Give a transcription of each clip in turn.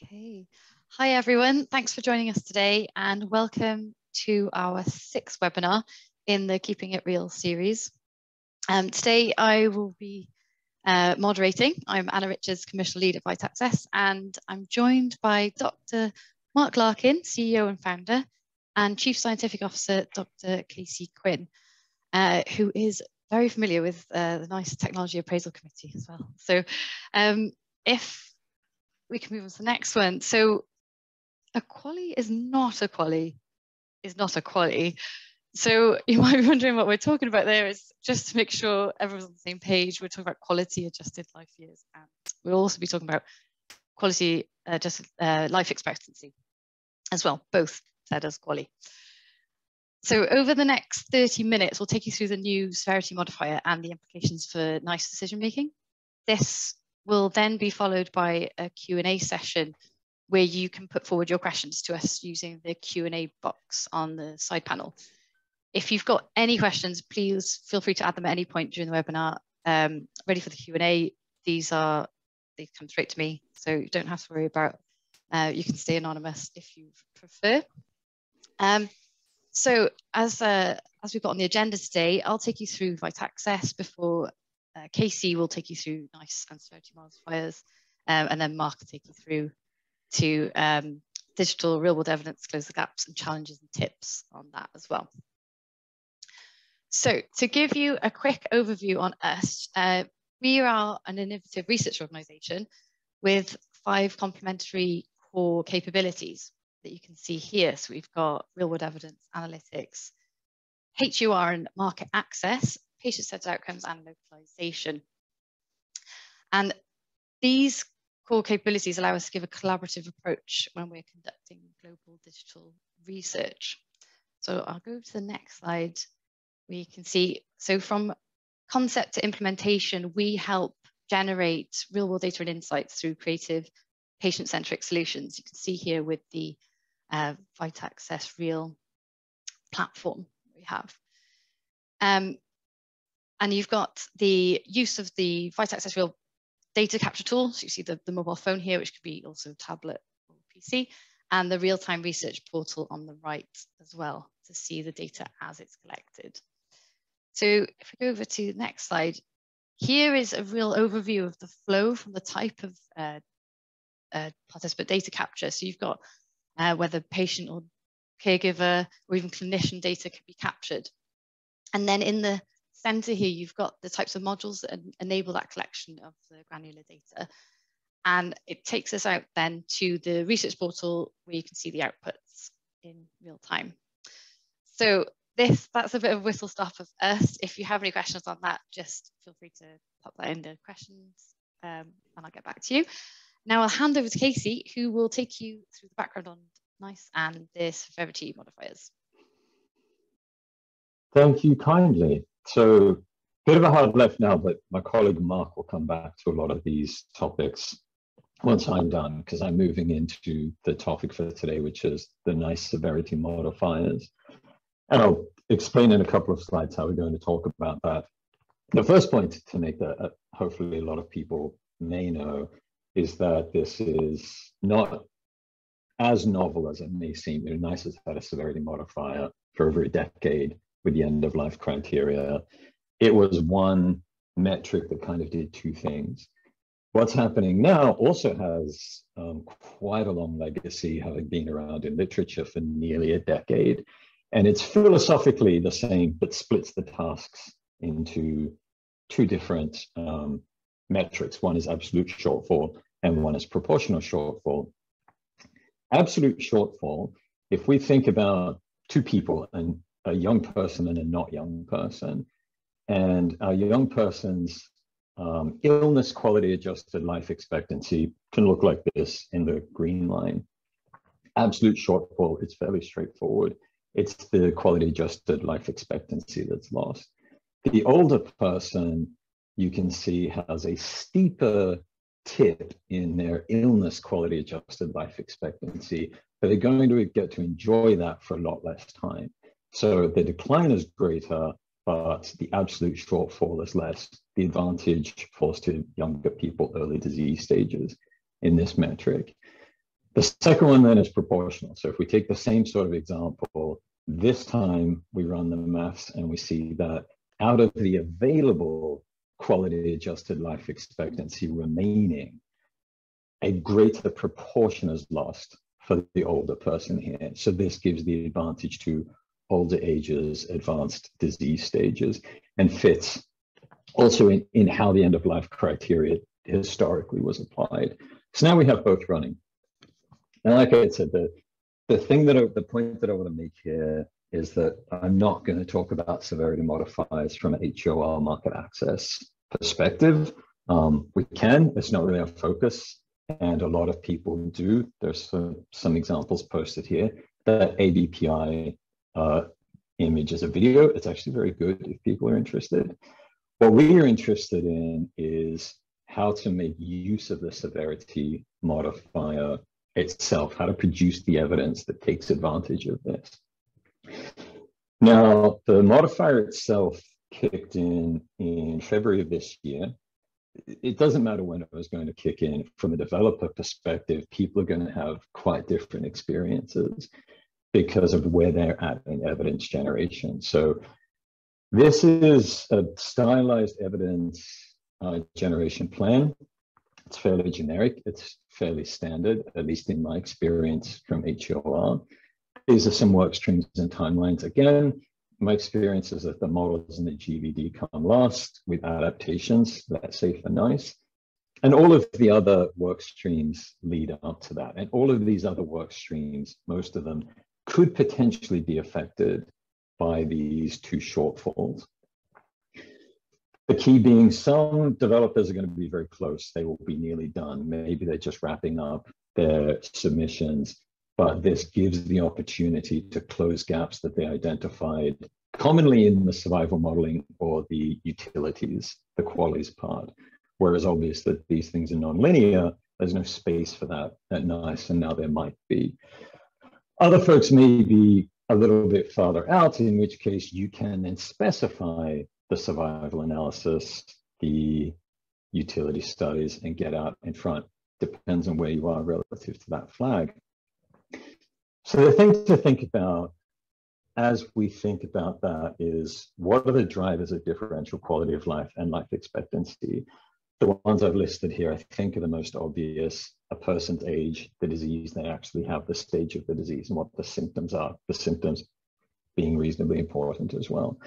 Okay. Hi, everyone. Thanks for joining us today and welcome to our 6th webinar in the Keeping It Real series. Today I will be moderating. I'm Anna Richards, Commercial Lead at Vitaccess, and I'm joined by Dr. Mark Larkin, CEO and founder, and Chief Scientific Officer, Dr. Casey Quinn, who is very familiar with the NICE Technology Appraisal Committee as well. So if we can move on to the next one. So a QALY is not a QALY, is not a QALY. So you might be wondering what we're talking about there. Is just to make sure everyone's on the same page. We're talking about quality adjusted life years, and we'll also be talking about quality adjusted life expectancy as well, both said as QALY. So over the next 30 minutes, we'll take you through the new severity modifier and the implications for NICE decision making. This will then be followed by a Q&A session where you can put forward your questions to us using the Q&A box on the side panel. If you've got any questions, please feel free to add them at any point during the webinar. Ready for the Q&A. They come straight to me, so you don't have to worry about, you can stay anonymous if you prefer. So as we've got on the agenda today, I'll take you through Vitaccess before Casey will take you through NICE and severity modifiers, and then Mark will take you through to digital real-world evidence, close the gaps, and challenges and tips on that as well. So to give you a quick overview on us, we are an innovative research organisation with 5 complementary core capabilities that you can see here. So we've got real-world evidence, analytics, HUR and market access, patient-centered outcomes, and localization. And these core capabilities allow us to give a collaborative approach when we're conducting global digital research. So I'll go to the next slide. We can see, so from concept to implementation, we help generate real-world data and insights through creative patient-centric solutions. You can see here with the Vitaccess Real platform we have. And you've got the use of the Vitaccess Real data capture tool. So you see the mobile phone here, which could be also a tablet or PC, and the real-time research portal on the right as well to see the data as it's collected. So if we go over to the next slide, here is a real overview of the flow from the type of participant data capture. So you've got whether patient or caregiver or even clinician data can be captured. And then in the center here, you've got the types of modules that enable that collection of the granular data. And it takes us out then to the research portal where you can see the outputs in real time. So that's a bit of whistle stop of us. If you have any questions on that, just feel free to pop that in the questions and I'll get back to you. Now I'll hand over to Casey, who will take you through the background on NICE and the severity modifiers. Thank you kindly. So, bit of a hard left now, but my colleague Mark will come back to a lot of these topics once I'm done, because I'm moving into the topic for today, which is the NICE severity modifiers. And I'll explain in a couple of slides how we're going to talk about that. The first point to make that hopefully a lot of people may know is that this is not as novel as it may seem. NICE has had a severity modifier for over a decade with the end-of-life criteria. It was one metric that kind of did 2 things. What's happening now also has quite a long legacy, having been around in literature for nearly a decade. And it's philosophically the same, but splits the tasks into 2 different metrics. One is absolute shortfall, and one is proportional shortfall. Absolute shortfall, if we think about 2 people, and a young person and a not young person, and our young person's illness quality adjusted life expectancy can look like this in the green line. Absolute shortfall, it's fairly straightforward. It's the quality adjusted life expectancy that's lost. The older person, you can see, has a steeper tip in their illness quality adjusted life expectancy, but they're going to get to enjoy that for a lot less time. So the decline is greater, but the absolute shortfall is less. The advantage falls to younger people, early disease stages in this metric. The second one then is proportional. So if we take the same sort of example, this time we run the maths and we see that out of the available quality adjusted life expectancy remaining, a greater proportion is lost for the older person here. So this gives the advantage to older ages, advanced disease stages, and fits also in how the end of life criteria historically was applied. So now we have both running. And like I said, the point that I want to make here is that I'm not going to talk about severity modifiers from an HOR market access perspective. We can, it's not really our focus. And a lot of people do. There's some examples posted here. That ABPI image is a video. It's actually very good if people are interested. What we are interested in is how to make use of the severity modifier itself, how to produce the evidence that takes advantage of this. Now, the modifier itself kicked in February of this year. It doesn't matter when it was going to kick in. From a developer perspective, people are going to have quite different experiences because of where they're at in evidence generation. So this is a stylized evidence generation plan. It's fairly generic. It's fairly standard, at least in my experience from HOR. These are some work streams and timelines. Again, my experience is that the models in the GVD come last with adaptations. That's safe and nice. And all of the other work streams lead up to that. And all of these other work streams, most of them, could potentially be affected by these two shortfalls. The key being some developers are going to be very close. They will be nearly done. Maybe they're just wrapping up their submissions, but this gives the opportunity to close gaps that they identified commonly in the survival modeling or the utilities, the QALYs part. Whereas obvious that these things are nonlinear, there's no space for that at NICE, and now there might be. Other folks may be a little bit farther out, in which case you can then specify the survival analysis, the utility studies, and get out in front. Depends on where you are relative to that flag. So the thing to think about as we think about that is, what are the drivers of differential quality of life and life expectancy? The ones I've listed here, I think, are the most obvious. A person's age, the disease they actually have, the stage of the disease, and what the symptoms are, the symptoms being reasonably important as well.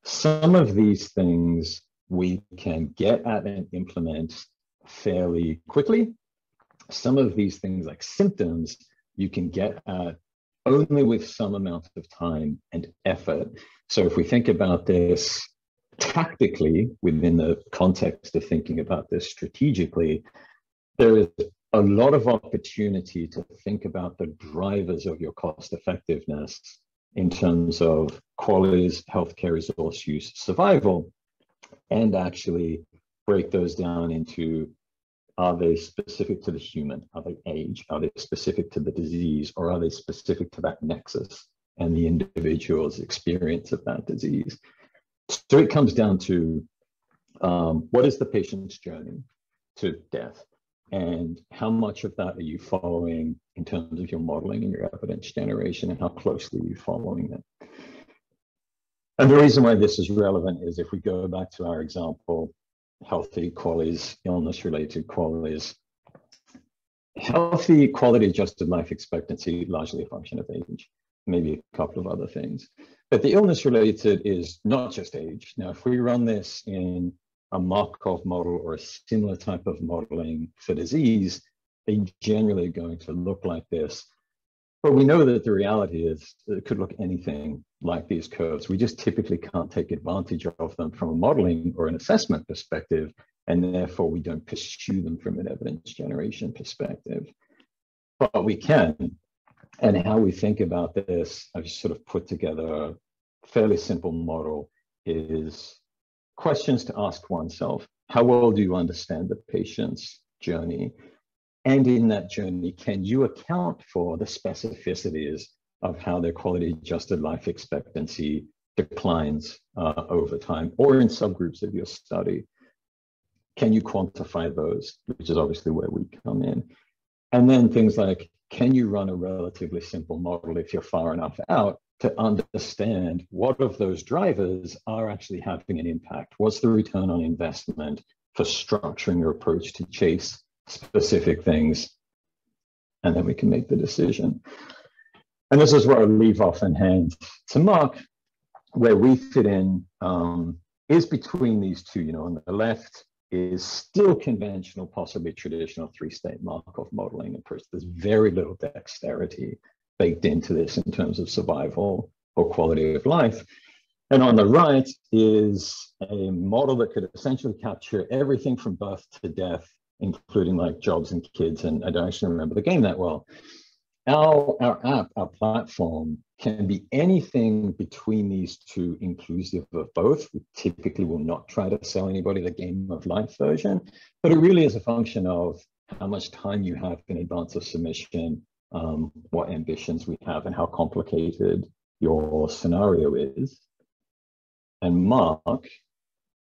Some of these things we can get at and implement fairly quickly. Some of these things, like symptoms, you can get at only with some amount of time and effort. So if we think about this tactically within the context of thinking about this strategically, there is a lot of opportunity to think about the drivers of your cost effectiveness in terms of QALYs, healthcare resource use, survival, and actually break those down into, are they specific to the human? Are they age? Are they specific to the disease? Or are they specific to that nexus and the individual's experience of that disease? So it comes down to what is the patient's journey to death? And how much of that are you following in terms of your modeling and your evidence generation, and how closely are you following it? And the reason why this is relevant is if we go back to our example, healthy QALYs, illness-related QALYs, healthy quality adjusted life expectancy, largely a function of age, maybe a couple of other things. But the illness-related is not just age. Now, if we run this in a Markov model or a similar type of modeling for disease, they generally are going to look like this. But we know that the reality is it could look anything like these curves. We just typically can't take advantage of them from a modeling or an assessment perspective, and therefore we don't pursue them from an evidence generation perspective. But we can. And how we think about this, I've just sort of put together a fairly simple model, is questions to ask oneself. How well do you understand the patient's journey? And in that journey, can you account for the specificities of how their quality adjusted life expectancy declines over time, or in subgroups of your study? Can you quantify those, which is obviously where we come in? And then things like, can you run a relatively simple model if you're far enough out to understand what of those drivers are actually having an impact? What's the return on investment for structuring your approach to chase specific things? And then we can make the decision. And this is where I leave off and hand to Mark, where we fit in is between these two. You know, on the left is still conventional, possibly traditional three-state Markov modeling approach. There's very little dexterity baked into this in terms of survival or quality of life. And on the right is a model that could essentially capture everything from birth to death, including like jobs and kids. And I don't actually remember the game that well. Our app, our platform can be anything between these two, inclusive of both. We typically will not try to sell anybody the game of life version, but it really is a function of how much time you have in advance of submission, what ambitions we have, and how complicated your scenario is. And Mark,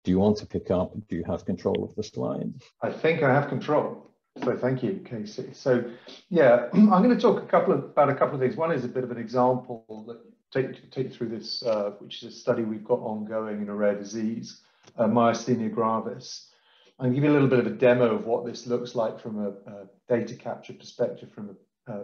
do you want to pick up? Do you have control of the slides? I think I have control. So thank you, Casey. So yeah, I'm going to talk about a couple of things. One is a bit of an example that take you through this, which is a study we've got ongoing in a rare disease, myasthenia gravis. I'm going to give you a little bit of a demo of what this looks like from a data capture perspective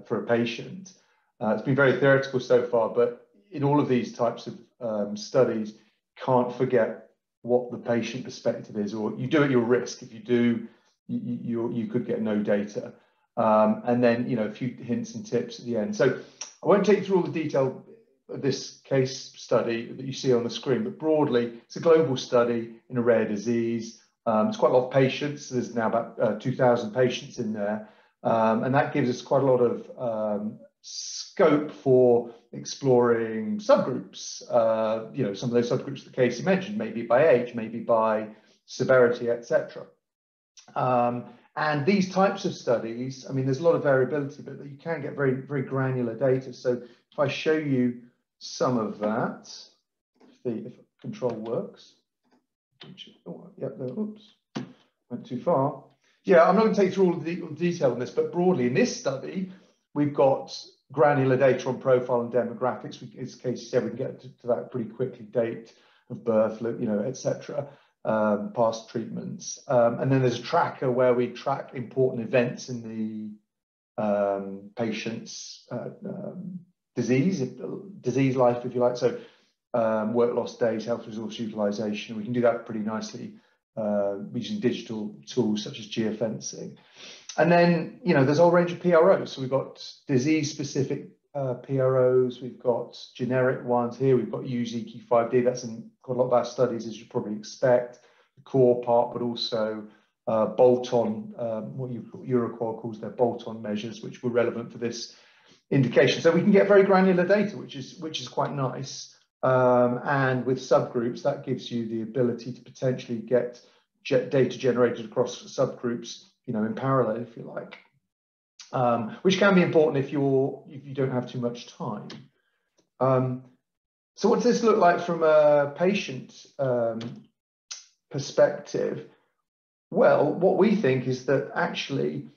for a patient. It's been very theoretical so far, but in all of these types of studies, can't forget what the patient perspective is, or you do at your risk. If you do, you could get no data. And then, you know, a few hints and tips at the end. So I won't take you through all the detail of this case study that you see on the screen, but broadly, it's a global study in a rare disease. It's quite a lot of patients. There's now about 2,000 patients in there. And that gives us quite a lot of scope for exploring subgroups. You know, some of those subgroups that Casey mentioned, maybe by age, maybe by severity, etc. And these types of studies, I mean, there's a lot of variability, but you can get very, very granular data. So if I show you some of that, if control works, oh, yeah, oops, went too far. Yeah, I'm not going to take you through all the detail on this, but broadly in this study, we've got granular data on profile and demographics. As Casey said, we can get to that pretty quickly, date of birth, you know, etc. Past treatments. And then there's a tracker where we track important events in the patient's disease life, if you like. So work loss days, health resource utilization. We can do that pretty nicely using digital tools such as geofencing. And then, you know, there's a whole range of PROs. So we've got disease-specific PROs, we've got generic ones here, we've got UZQ5D, that's in quite a lot of our studies, as you probably expect, the core part, but also bolt-on, what Euroqual calls their bolt-on measures, which were relevant for this indication. So we can get very granular data, which is quite nice. And with subgroups, that gives you the ability to potentially get data generated across subgroups, you know, in parallel, if you like. Which can be important if you don't have too much time. So what does this look like from a patient perspective? Well, what we think is that actually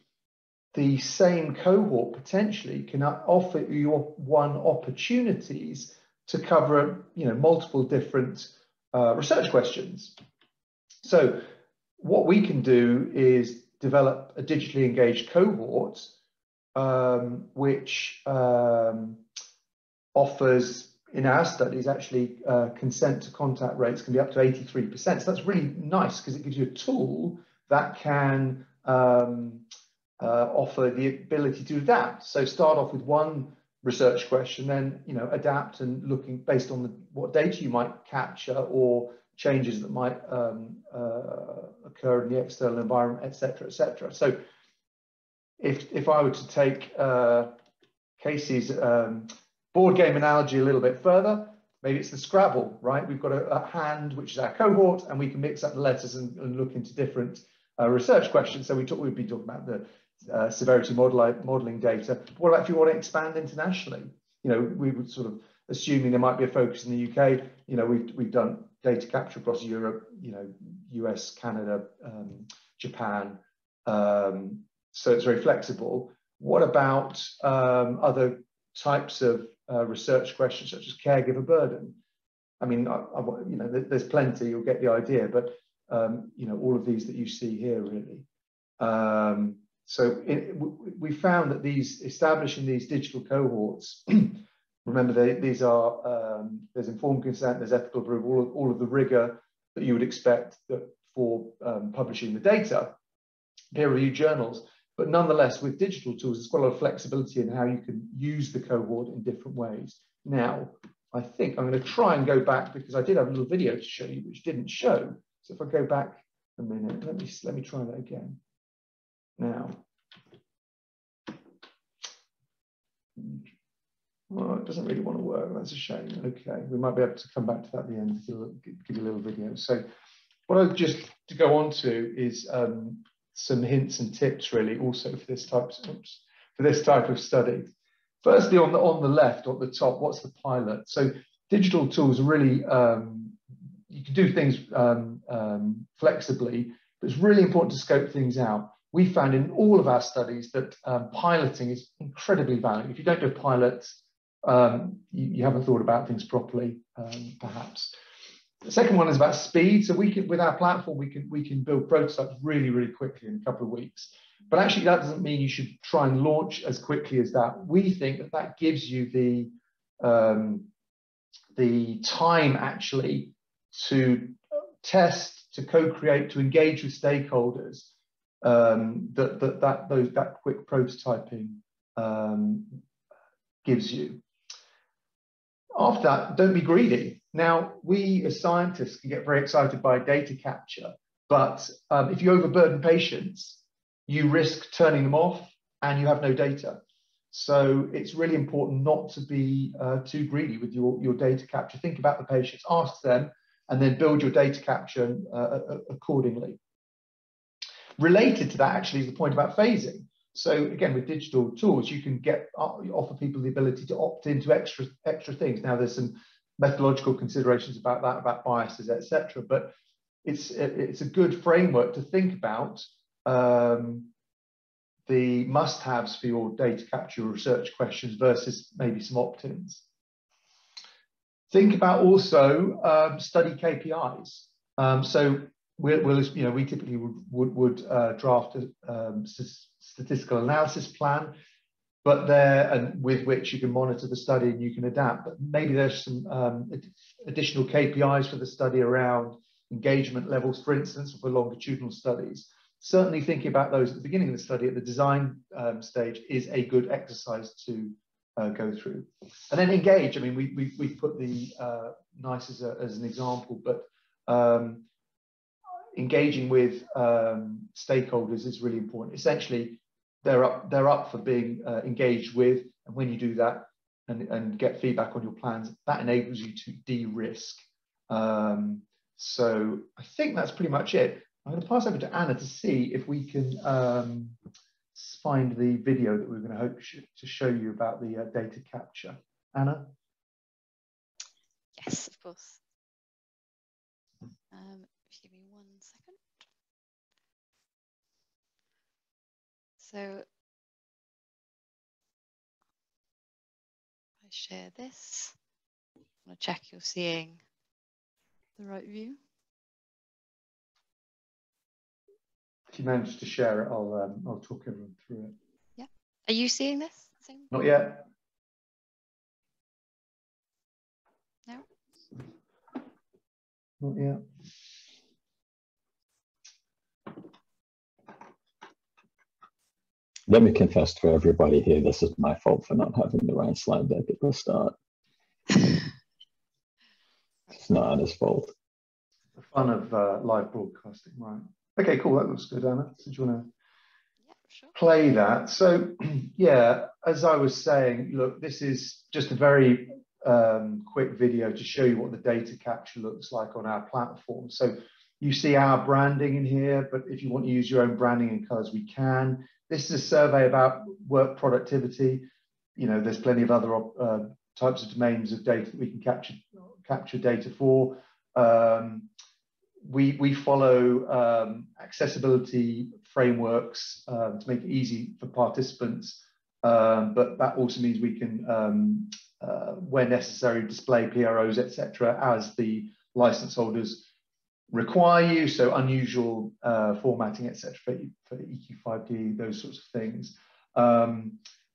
the same cohort potentially can offer you one opportunities to cover, you know, multiple different research questions. So what we can do is develop a digitally engaged cohort which offers, in our studies, actually consent to contact rates can be up to 83%. So that's really nice because it gives you a tool that can offer the ability to adapt. So start off with one research question, then, you know, adapt and looking based on what data you might capture or changes that might occur in the external environment, etc., etc. So if I were to take Casey's board game analogy a little bit further, maybe it's the Scrabble, right? We've got a hand, which is our cohort, and we can mix up the letters and look into different research questions. So we'd be talking about the severity modeling data. But what about if you want to expand internationally? You know, we would sort of, assuming there might be a focus in the UK, you know, we've done data capture across Europe, you know, US, Canada, Japan. So it's very flexible. What about other types of research questions, such as caregiver burden? I mean, you know, there's plenty, you'll get the idea, but, you know, all of these that you see here, really. We found that establishing these digital cohorts, remember, these are, there's informed consent, there's ethical approval, all of the rigor that you would expect for publishing the data, peer-reviewed journals. But nonetheless, with digital tools, there's quite a lot of flexibility in how you can use the cohort in different ways. Now, I think I'm going to try and go back, because I did have a little video to show you, which didn't show. So if I go back a minute, let me try that again. Now, well, it doesn't really want to work. That's a shame. Okay, we might be able to come back to that at the end, give you a little video. So what I'd just to go on to is some hints and tips, really, also for this type of study. Firstly, on the left, or at the top, what's the pilot? So digital tools really, you can do things flexibly, but it's really important to scope things out. We found in all of our studies that piloting is incredibly valuable. If you don't do pilots, you haven't thought about things properly, perhaps. The second one is about speed. So we can, with our platform, we can build prototypes really, really quickly in a couple of weeks. But actually, that doesn't mean you should try and launch as quickly as that. We think that gives you the time actually to test, to co-create, to engage with stakeholders. That quick prototyping gives you. After that, don't be greedy. Now, we as scientists can get very excited by data capture, but if you overburden patients, you risk turning them off and you have no data. So it's really important not to be too greedy with your data capture. Think about the patients, ask them, and then build your data capture accordingly. Related to that actually is the point about phasing. So again, with digital tools, you can offer people the ability to opt into extra things. Now, there's some methodological considerations about that, about biases, etc. But it's a good framework to think about the must-haves for your data capture research questions versus maybe some opt-ins. Think about also study KPIs. So we typically would draft a statistical analysis plan, but with which you can monitor the study and you can adapt. But maybe there's some additional KPIs for the study around engagement levels, for instance, for longitudinal studies. Certainly thinking about those at the beginning of the study, at the design stage, is a good exercise to go through. And then engage. I mean, we put the NICE as an example, but engaging with stakeholders is really important. Essentially, they're up for being engaged with, and when you do that and get feedback on your plans, that enables you to de-risk. So I think that's pretty much it. I'm going to pass over to Anna to see if we can find the video that we're going to hope to show you about the data capture. Anna? Yes, of course. If you give me 1 second. So I share this. I'm going to check you're seeing the right view. If you manage to share it, I'll talk everyone through it. Yeah. Are you seeing this? Not yet. No. Not yet. Let me confess to everybody here, this is my fault for not having the right slide deck at the start. It's not Anna's fault. The fun of live broadcasting, right? Okay, cool. That looks good, Anna. So do you want to play that? So, yeah, as I was saying, look, this is just a very quick video to show you what the data capture looks like on our platform. So you see our branding in here, but if you want to use your own branding and colors, we can. This is a survey about work productivity. You know, there's plenty of other types of domains of data that we can capture data for. We follow accessibility frameworks to make it easy for participants but that also means we can, where necessary, display PROs, etc., as the license holders require you, so unusual formatting, etc., for EQ5D, those sorts of things.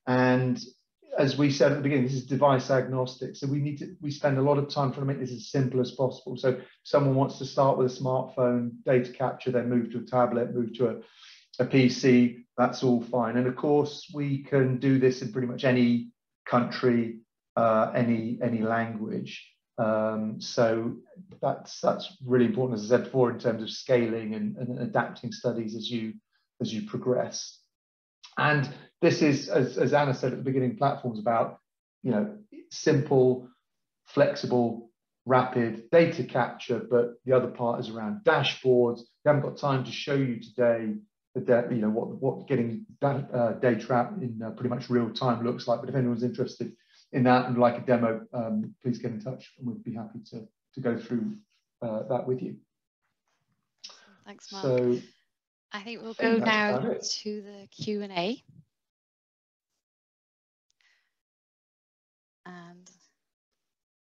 And as we said at the beginning, this is device agnostic, so we spend a lot of time trying to make this as simple as possible. So if someone wants to start with a smartphone, data capture, then move to a tablet, move to a PC, that's all fine. And of course, we can do this in pretty much any country, any language. So that's really important, as I said before, in terms of scaling and adapting studies as you progress. And this is, as Anna said at the beginning, platforms about, simple, flexible, rapid data capture, but the other part is around dashboards. We haven't got time to show you today what getting that data out in pretty much real time looks like. But if anyone's interested in that and like a demo, please get in touch, and we'd be happy to go through that with you. Thanks, Mark. So I think we'll go now to the Q&A. And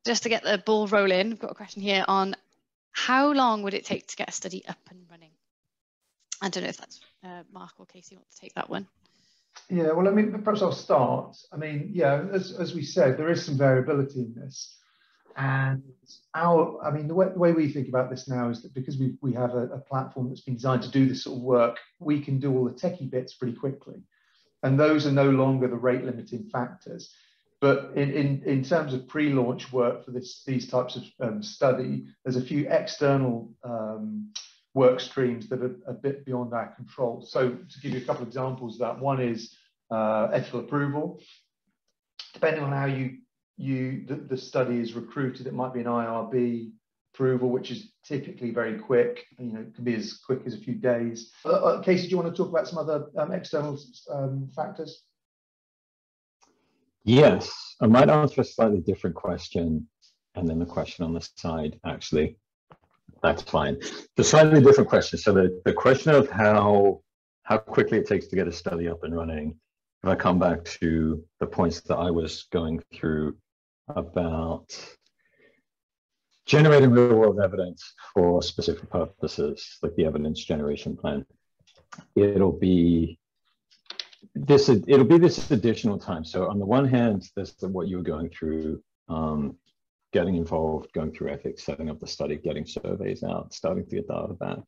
just to get the ball rolling, we've got a question here on how long would it take to get a study up and running? I don't know if that's Mark or Casey want to take that one. Yeah, well, perhaps I'll start. As we said, there is some variability in this. And the way we think about this now is that because we have a platform that's been designed to do this sort of work, we can do all the techie bits pretty quickly. And those are no longer the rate limiting factors. But in terms of pre-launch work for these types of study, there's a few external work streams that are a bit beyond our control. So to give you a couple of examples of that, one is ethical approval. Depending on how the study is recruited, it might be an IRB approval, which is typically very quick. It can be as quick as a few days. Casey, do you want to talk about some other external factors? Yes, I might answer a slightly different question, and then the question on the side, actually. That's fine. The slightly different question. So the question of how quickly it takes to get a study up and running, if I come back to the points that I was going through about generating real world evidence for specific purposes, like the evidence generation plan, it'll be this additional time. So on the one hand, there's what you were going through, getting involved, going through ethics, setting up the study, getting surveys out, starting to get data back.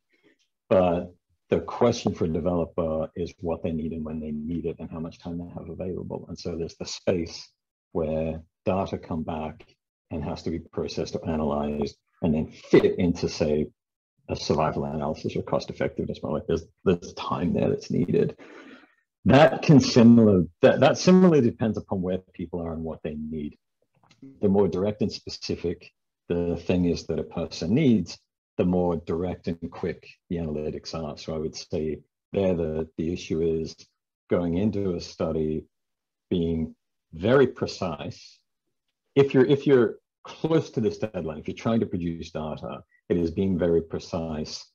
But the question for a developer is what they need and when they need it and how much time they have available. And so there's the space where data come back and has to be processed or analyzed and then fit into, say, a survival analysis or cost effectiveness model. Like there's time there that's needed. That similarly depends upon where people are and what they need. The more direct and specific the thing is that a person needs, the more direct and quick the analytics are. So I would say there the issue is going into a study being very precise. If you're close to this deadline, if you're trying to produce data, it is being very precise.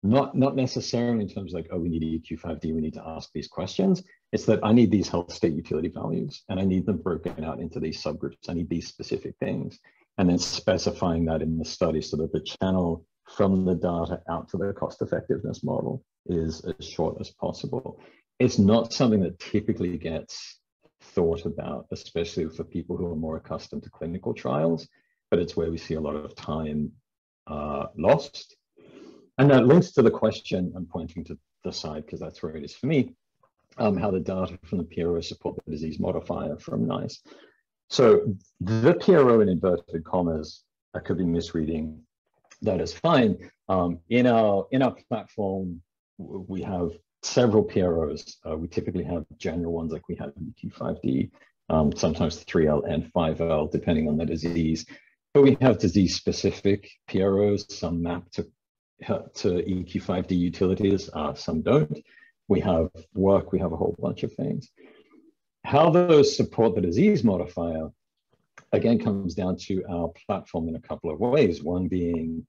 Not necessarily in terms of like, oh, we need EQ5D, we need to ask these questions. It's that I need these health state utility values and I need them broken out into these subgroups. I need these specific things. And then specifying that in the study so that the channel from the data out to the cost effectiveness model is as short as possible. It's not something that typically gets thought about, especially for people who are more accustomed to clinical trials, but it's where we see a lot of time lost. And that links to the question I'm pointing to the side, because that's where it is for me, how the data from the PRO support the disease modifier from NICE. So the PRO in inverted commas, I could be misreading, that is fine. In our platform, we have several PROs. We typically have general ones like we have EQ5D, sometimes 3L and 5L, depending on the disease. But we have disease-specific PROs, some map to EQ5D utilities, some don't. We have work, we have a whole bunch of things. How those support the disease modifier, again, comes down to our platform in a couple of ways. One being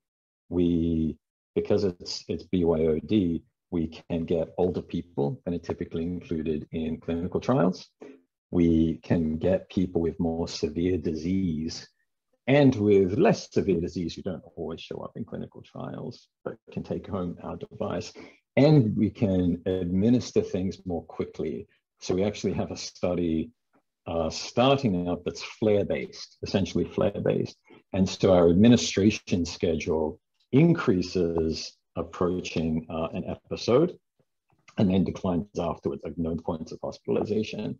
because it's BYOD, We can get older people than are typically included in clinical trials. We can get people with more severe disease and with less severe disease who don't always show up in clinical trials, but can take home our device. And we can administer things more quickly. So we actually have a study starting up that's flare-based, essentially flare-based. And so our administration schedule increases approaching an episode and then declines afterwards, like no points of hospitalization.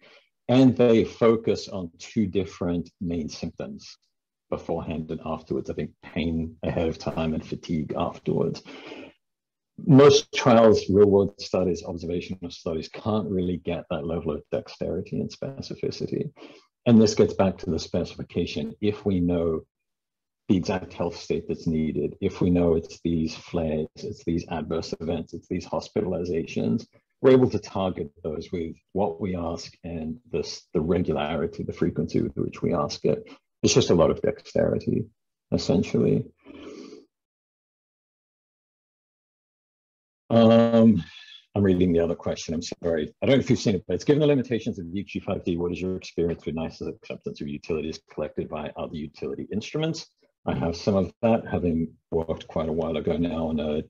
And they focus on two different main symptoms beforehand and afterwards. I think pain ahead of time and fatigue afterwards. Most trials, real-world studies, observational studies can't really get that level of dexterity and specificity. And this gets back to the specification. If we know the exact health state that's needed, if we know it's these flares, it's these adverse events, it's these hospitalizations, we're able to target those with what we ask and the regularity, the frequency with which we ask it. It's just a lot of dexterity, essentially. I'm reading the other question, I'm sorry. I don't know if you've seen it, but it's given the limitations of EQ5D, what is your experience with NICE's acceptance of utilities collected by other utility instruments? I have some of that, having worked quite a while ago now on a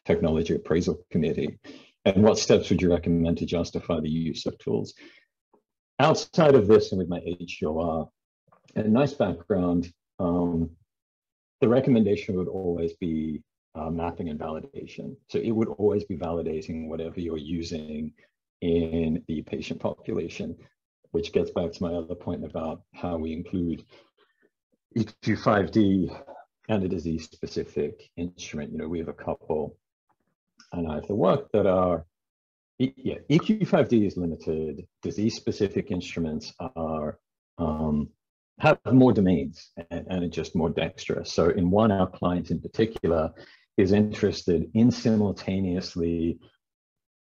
technology appraisal committee. And what steps would you recommend to justify the use of tools? Outside of this and with my HUR, and a nice background, the recommendation would always be mapping and validation. So it would always be validating whatever you're using in the patient population, which gets back to my other point about how we include EQ5D and a disease-specific instrument. You know, we have a couple, and I have the work that are, yeah, EQ5D is limited. Disease-specific instruments are have more domains and are just more dexterous. So in one, our client in particular is interested in simultaneously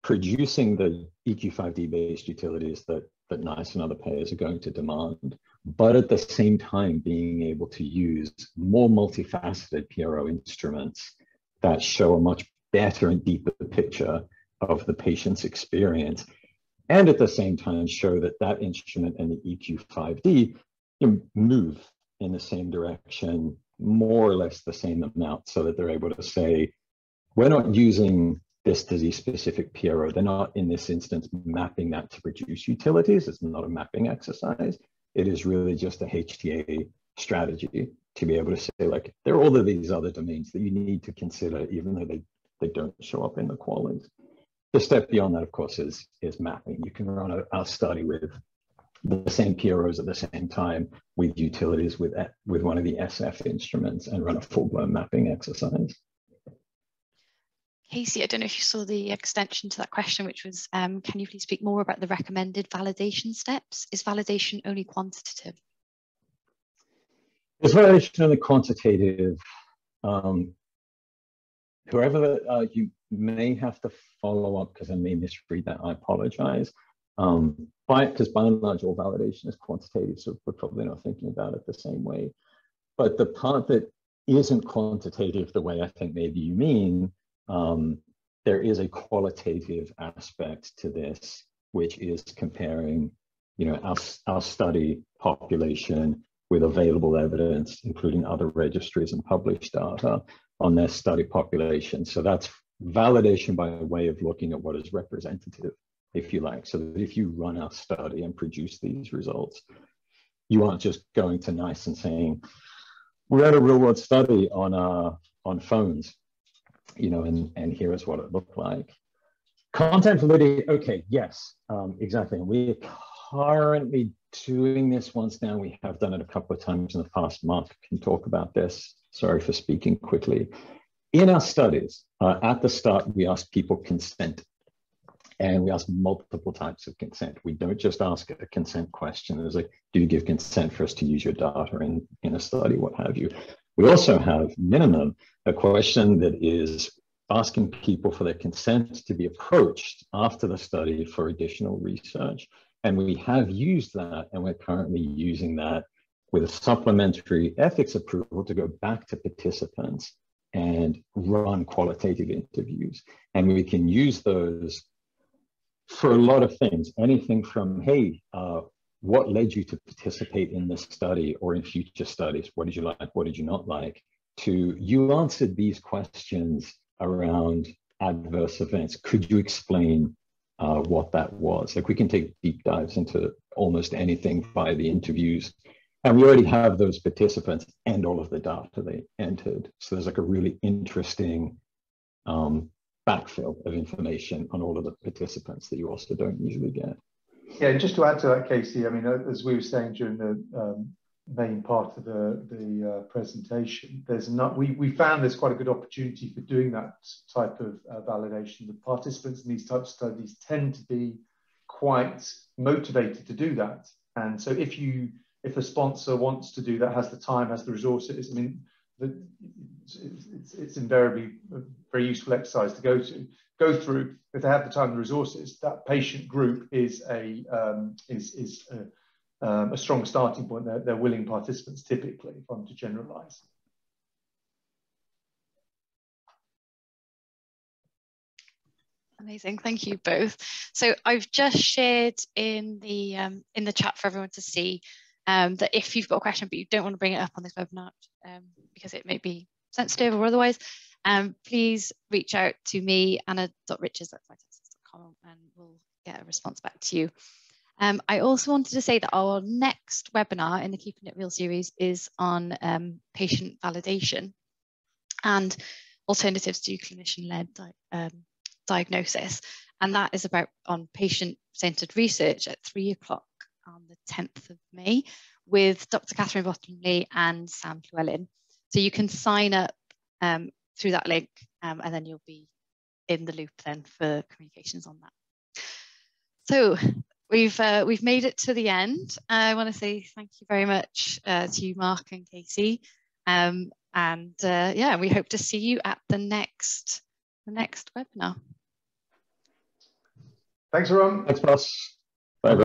producing the EQ5D-based utilities that NICE and other payers are going to demand, but at the same time being able to use more multifaceted PRO instruments that show a much better and deeper picture of the patient's experience, and at the same time show that that instrument and the EQ5D move in the same direction, more or less the same amount, so that they're able to say, we're not using this disease-specific PRO. They're not, in this instance, mapping that to produce utilities. It's not a mapping exercise. It is really just a HTA strategy to be able to say, like, there are all of these other domains that you need to consider, even though they don't show up in the QALYs. The step beyond that, of course, is mapping. You can run a study with the same PROs at the same time with utilities with one of the SF instruments and run a full-blown mapping exercise. Casey, I don't know if you saw the extension to that question, which was, can you please speak more about the recommended validation steps? Is validation only quantitative? Is validation only quantitative? Whoever you may have to follow up, because I may misread that, I apologize. Because by and large, all validation is quantitative, so we're probably not thinking about it the same way. But the part that isn't quantitative the way I think maybe you mean, there is a qualitative aspect to this, which is comparing, you know, our study population with available evidence, including other registries and published data on their study population. So that's validation by way of looking at what is representative, if you like, so that if you run our study and produce these results, you aren't just going to NICE and saying, we had a real world study on phones, you know, and here is what it looked like. Content validity, okay, yes, exactly. And we are currently doing this once now. We have done it a couple of times in the past. Mark can talk about this. Sorry for speaking quickly. In our studies, at the start, we ask people consent. And we ask multiple types of consent. We don't just ask a consent question. There's like, do you give consent for us to use your data in a study, what have you? We also have minimum, a question that is asking people for their consent to be approached after the study for additional research. And we have used that, and we're currently using that with a supplementary ethics approval to go back to participants and run qualitative interviews. And we can use those for a lot of things, anything from, hey, what led you to participate in this study or in future studies? What did you like? What did you not like? To, you answered these questions around adverse events. Could you explain what that was? Like, we can take deep dives into almost anything via the interviews. And we already have those participants and all of the data they entered. So there's like a really interesting backfill of information on all of the participants that you also don't usually get. Yeah, just to add to that, Casey, I mean, as we were saying during the main part of the presentation, we found there's quite a good opportunity for doing that type of validation. The participants in these types of studies tend to be quite motivated to do that. And so if a sponsor wants to do that, has the time, has the resources, I mean, it's invariably a very useful exercise to go through. If they have the time and the resources, that patient group is a strong starting point. They're willing participants typically, if I'm to generalize. Amazing, thank you both. So I've just shared in the chat for everyone to see that if you've got a question but you don't want to bring it up on this webinar because it may be sensitive or otherwise, please reach out to me, anna.richards@vitaccess.com, and we'll get a response back to you. I also wanted to say that our next webinar in the Keeping It Real series is on patient validation and alternatives to clinician-led diagnosis. And that is on patient-centered research at 3 o'clock on the 10th of May with Dr. Catherine Bottomley and Sam Llewellyn. So you can sign up through that link and then you'll be in the loop then for communications on that. So we've made it to the end. I want to say thank you very much to you, Mark and Casey. Yeah, we hope to see you at the next webinar. Thanks, everyone. Thanks, boss. Bye.